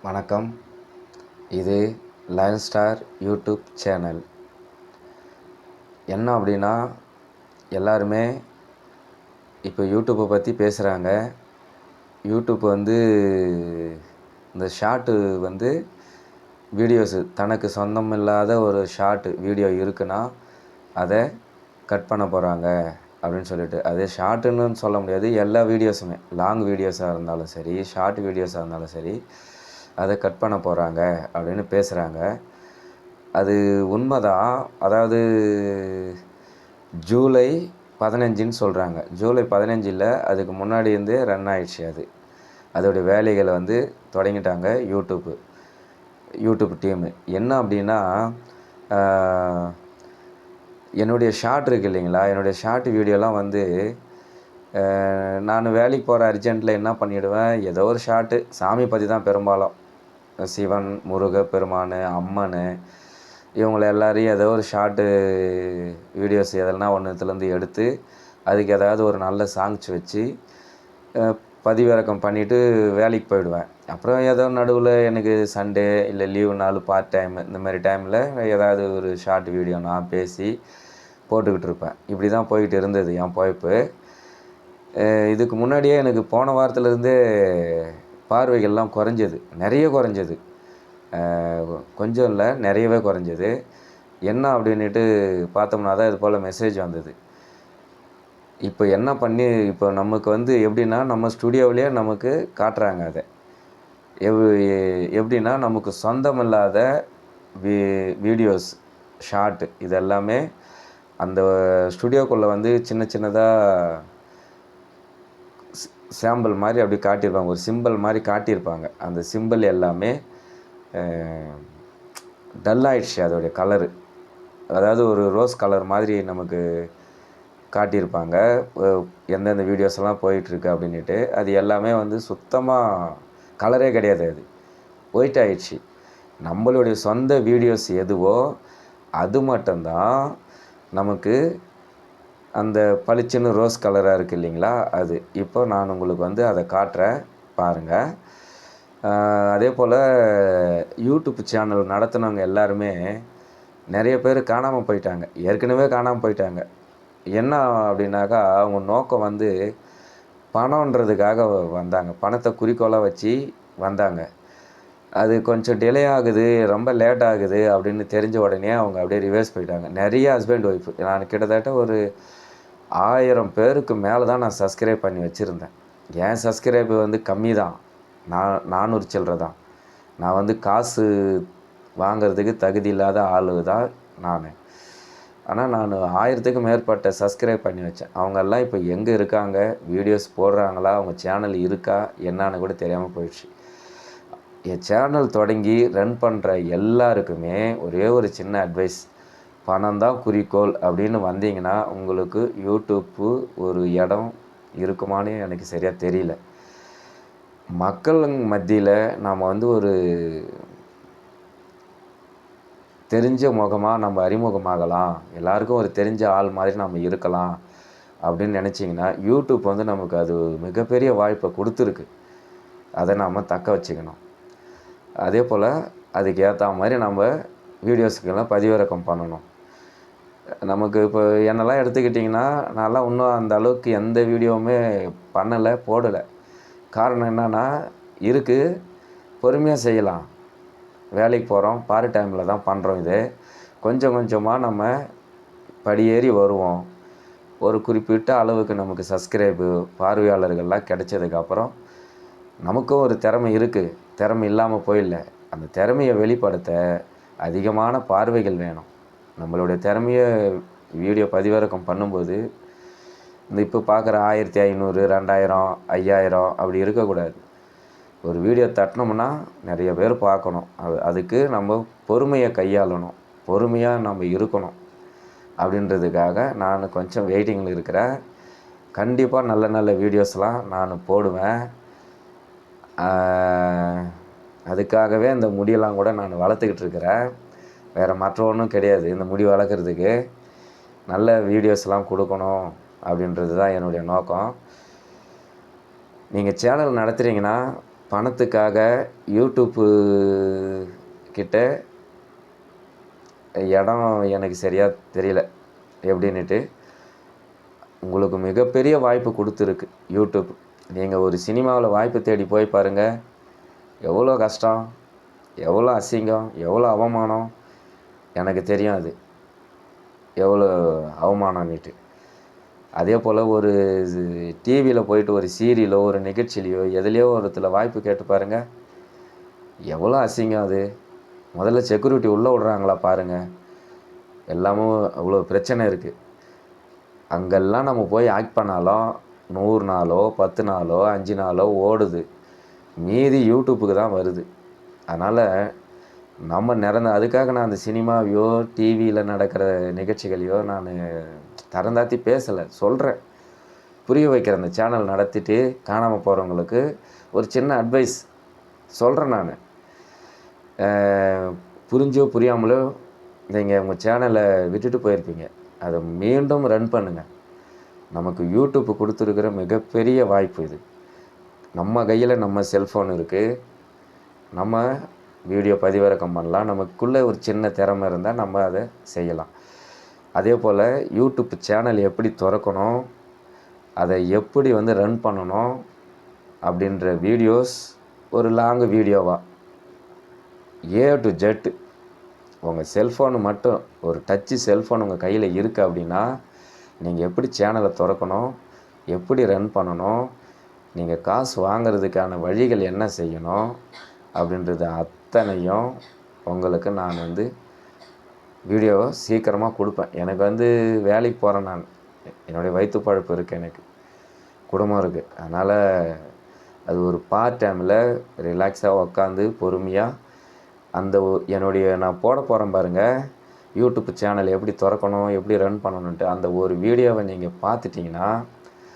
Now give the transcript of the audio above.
வணக்கம். இது line star YouTube channel. என்ன அப்படின்னா, எல்லாருமே இப்போ யூடியூப்பை பற்றி பேசுகிறாங்க. யூடியூப் இந்த ஷார்ட்டு வீடியோஸு தனக்கு சொந்தமில்லாத ஒரு ஷார்ட்டு வீடியோ இருக்குன்னா அதை கட் பண்ண போகிறாங்க அப்படின்னு சொல்லிட்டு, அது ஷார்ட்டுன்னு சொல்ல முடியாது, எல்லா வீடியோஸுமே லாங் வீடியோஸாக இருந்தாலும் சரி, ஷார்ட் வீடியோஸாக இருந்தாலும் சரி, அதை கட் பண்ண போகிறாங்க அப்படின்னு பேசுகிறாங்க. அது உண்மைதான். அதாவது ஜூலை 15ன்னு சொல்கிறாங்க. ஜூலை 15 அதுக்கு முன்னாடி ரன் ஆயிடுச்சு. அதோடைய வேலைகளை தொடங்கிட்டாங்க யூடியூப் டீமு. என்ன அப்படின்னா, என்னுடைய ஷார்ட் இருக்குது இல்லைங்களா, என்னுடைய ஷார்ட் வீடியோலாம் நான் வேலைக்கு போகிற அர்ஜென்ட்டில் என்ன பண்ணிவிடுவேன், ஏதோ ஒரு ஷார்ட்டு சாமி பற்றி தான் பெரும்பாலும். சிவன், முருக பெருமான், அம்மன், இவங்களை எல்லாரையும் ஏதோ ஒரு ஷார்ட்டு வீடியோஸ் எதனா ஒன்றுத்துலேருந்து எடுத்து அதுக்கு ஏதாவது ஒரு நல்ல சாங்ஸ் வச்சு பதிவிறக்கம் பண்ணிவிட்டு வேலைக்கு போயிடுவேன். அப்புறம் ஏதோ நடுவில் எனக்கு சண்டே இல்லை லீவு நாள் பார்ட் டைம் இந்த மாதிரி டைமில் ஏதாவது ஒரு ஷார்ட் வீடியோ நான் பேசி போட்டுக்கிட்டு இருப்பேன். இப்படி தான் போய்கிட்டு இருந்தது என் பொழப்பு. இதுக்கு முன்னாடியே எனக்கு போன வாரத்துலேருந்தே பார்வைகள்லாம் குறைஞ்சது, நிறைய குறைஞ்சது. கொஞ்சம் இல்லை, நிறையவே குறைஞ்சது. என்ன அப்படின்ட்டு பார்த்தோம்னா தான் இது போல் மெசேஜ் வந்தது. இப்போ என்ன பண்ணி இப்போ நமக்கு எப்படின்னா, நம்ம ஸ்டுடியோவிலே நமக்கு காட்டுறாங்க. அதை எப்படின்னா, நமக்கு சொந்தமில்லாத வீடியோஸ் ஷார்ட்டு இதெல்லாமே அந்த ஸ்டுடியோக்குள்ளே சின்ன சின்னதாக சாம்பிள் மாதிரி அப்படி காட்டியிருப்பாங்க, ஒரு சிம்பிள் மாதிரி காட்டியிருப்பாங்க. அந்த சிம்பிள் எல்லாமே டல்லாகிடுச்சு அதோடைய கலரு. அதாவது ஒரு ரோஸ் கலர் மாதிரி நமக்கு காட்டியிருப்பாங்க, எந்தெந்த வீடியோஸ்லாம் போயிட்டுருக்கு அப்படின்ட்டு. அது எல்லாமே சுத்தமாக கலரே கிடையாது, அது ஒயிட் ஆகிடுச்சு. நம்மளுடைய சொந்த வீடியோஸ் எதுவோ அது மட்டும்தான் நமக்கு அந்த பளிச்சுன்னு ரோஸ் கலராக இருக்குது இல்லைங்களா, அது. இப்போ நான் உங்களுக்கு அதை காட்டுறேன், பாருங்கள். அதே போல் யூடியூப் சேனல் நடத்துனவங்க எல்லாருமே நிறைய பேர் காணாமல் போயிட்டாங்க, ஏற்கனவே காணாமல் போயிட்டாங்க. என்ன அப்படின்னாக்கா, அவங்க நோக்கம் பணன்றதுக்காக வந்தாங்க, பணத்தை குறிக்கோளாக வச்சு வந்தாங்க. அது கொஞ்சம் டிலே ஆகுது, ரொம்ப லேட் ஆகுது அப்படின்னு தெரிஞ்ச உடனே அவங்க அப்படியே ரிவர்ஸ் போயிட்டாங்க. நிறைய ஹஸ்பண்ட் ஒய்ஃபு, நான் கிட்டத்தட்ட ஒரு 1000 பேருக்கு மேலே தான் நான் சப்ஸ்கிரைப் பண்ணி வச்சுருந்தேன். என் சப்ஸ்கிரைபு கம்மி தான், 400 சில்லற தான். நான் காசு வாங்கிறதுக்கு தகுதி இல்லாத ஆள் தான் நான். ஆனால் நான் 1000க்கு மேற்பட்ட சப்ஸ்கிரைப் பண்ணி வச்சேன். அவங்கெல்லாம் இப்போ எங்கே இருக்காங்க, வீடியோஸ் போடுறாங்களா, அவங்க சேனல் இருக்கா என்னான்னு கூட தெரியாமல் போயிடுச்சு. என் சேனல் தொடங்கி ரன் பண்ணுற எல்லாருக்குமே ஒரே ஒரு சின்ன அட்வைஸ், பணம் தான் குறிக்கோள் அப்படின்னு வந்தீங்கன்னா உங்களுக்கு யூடியூப்பு ஒரு இடம் இருக்குமான்னு எனக்கு சரியாக தெரியல. மக்கள் மத்தியில் நாம் ஒரு தெரிஞ்ச முகமாக நம்ம அறிமுகமாகலாம், எல்லாருக்கும் ஒரு தெரிஞ்ச ஆள் மாதிரி நம்ம இருக்கலாம் அப்படின்னு நினச்சிங்கன்னா, யூடியூப் நமக்கு அது மிகப்பெரிய வாய்ப்பை கொடுத்துருக்கு. அதை நாம் தக்க வச்சுக்கணும். அதே போல் அதுக்கு ஏற்ற மாதிரி நம்ம வீடியோஸுக்கெல்லாம் பதிவிறக்கம் பண்ணணும். நமக்கு இப்போ என்னெல்லாம் எடுத்துக்கிட்டிங்கன்னா, நான்லாம் இன்னும் அந்த அளவுக்கு எந்த வீடியோவுமே பண்ணலை, போடலை. காரணம் என்னென்னா, இருக்குது, பொறுமையாக செய்யலாம். வேலைக்கு போகிறோம், பார்ட் டைமில் தான் பண்ணுறோம். இது கொஞ்சம் கொஞ்சமாக நம்ம படியேறி வருவோம். ஒரு குறிப்பிட்ட அளவுக்கு நமக்கு சப்ஸ்கிரைபு, பார்வையாளர்கள்லாம் கிடைச்சதுக்கப்புறம் நமக்கும் ஒரு திறமை இருக்குது, திறமை இல்லாமல் போயிடல. அந்த திறமையை வெளிப்படுத்த அதிகமான பார்வைகள் வேணும். நம்மளுடைய திறமையை வீடியோ பதிவிறக்கம் பண்ணும்போது இப்போ பார்க்குற 1500, 2000, 5000 அப்படி இருக்கக்கூடாது. ஒரு வீடியோ தட்டினோம்னா நிறைய பேர் பார்க்கணும். அதுக்கு நம்ம பொறுமையை கையாளணும், பொறுமையாக நம்ம இருக்கணும். அப்படின்றதுக்காக நான் கொஞ்சம் வெயிட்டிங்கில் இருக்கிறேன். கண்டிப்பாக நல்ல நல்ல வீடியோஸ்லாம் நான் போடுவேன். அதுக்காகவே இந்த முடியெல்லாம் கூட நான் வளர்த்துக்கிட்டு இருக்கிறேன். வேறு மற்ற ஒன்றும் கிடையாது. இந்த முடி வளர்க்குறதுக்கு நல்ல வீடியோஸ்லாம் கொடுக்கணும் அப்படின்றது தான் என்னுடைய நோக்கம். நீங்கள் சேனல் நடத்துகிறீங்கன்னா பணத்துக்காக யூடியூப்பு கிட்ட இடம் எனக்கு சரியாக தெரியல எப்படின்னுட்டு. உங்களுக்கு மிகப்பெரிய வாய்ப்பு கொடுத்துருக்கு யூடியூப். நீங்கள் ஒரு சினிமாவில் வாய்ப்பு தேடி போய் பாருங்கள், எவ்வளோ கஷ்டம், எவ்வளோ அசிங்கம், எவ்வளோ அவமானம். எனக்கு தெரியும் அது எவ்வளோ அவமானம்னுட்டு. அதே போல் ஒரு டிவியில் போயிட்டு ஒரு சீரியலோ ஒரு நிகழ்ச்சியிலையோ எதுலேயோ ஒருத்தில் வாய்ப்பு கேட்டு பாருங்கள், எவ்வளோ அசிங்கம் அது. முதல்ல செக்யூரிட்டி உள்ளே விட்றாங்களா பாருங்கள். எல்லாமும் அவ்வளோ பிரச்சனை இருக்குது. அங்கெல்லாம் நம்ம போய் ஆக்ட் பண்ணாலும் 100 நாளோ 10 நாளோ 5 நாளோ ஓடுது, மீதி யூடியூப்புக்கு தான் வருது. அதனால் நம்ம அதுக்காக நான் அந்த சினிமாவையோ டிவியில் நடக்கிற நிகழ்ச்சிகளையோ நான் தரந்தாத்தி பேசலை, சொல்கிறேன், புரிய வைக்கிறேன். அந்த சேனல் நடத்திட்டு காணாமல் போகிறவங்களுக்கு ஒரு சின்ன அட்வைஸ் சொல்கிறேன் நான். புரிஞ்சோ புரியாமலோ நீங்கள் உங்கள் சேனலை விட்டுட்டு போயிருப்பீங்க, அதை மீண்டும் ரன் பண்ணுங்கள். நமக்கு யூடியூப் கொடுத்துருக்கிற மிகப்பெரிய வாய்ப்பு இது. நம்ம கையில் நம்ம செல்ஃபோன் இருக்குது, நம்ம வீடியோ பதிவிறக்கம் பண்ணலாம். நமக்குள்ளே ஒரு சின்ன திறமை இருந்தால் நம்ம அதை செய்யலாம். அதே போல் யூடியூப் சேனல் எப்படி திறக்கணும், அதை எப்படி ரன் பண்ணணும் அப்படின்ற வீடியோஸ் ஒரு லாங் வீடியோவாக A to Z. உங்கள் செல்ஃபோனு மட்டும், ஒரு டச்சு செல்ஃபோன் உங்கள் கையில் இருக்குது அப்படின்னா நீங்கள் எப்படி சேனலை திறக்கணும், எப்படி ரன் பண்ணணும், நீங்கள் காசு வாங்கிறதுக்கான வழிகள் என்ன செய்யணும் அப்படின்றது அத்தனையும் உங்களுக்கு நான் வீடியோவை சீக்கிரமாக கொடுப்பேன். எனக்கு வேலைக்கு போகிறேன், நான் என்னுடைய வயிற்று பழப்பு இருக்குது, எனக்கு குடும்பம் இருக்குது. அதனால் அது ஒரு பார்ட் டைமில் ரிலாக்ஸாக உக்காந்து பொறுமையாக நான் போட போகிறேன் பாருங்கள், யூடியூப் சேனல் எப்படி திறக்கணும், எப்படி ரன் பண்ணணுன்ட்டு அந்த ஒரு வீடியோவை நீங்கள் பார்த்துட்டிங்கன்னா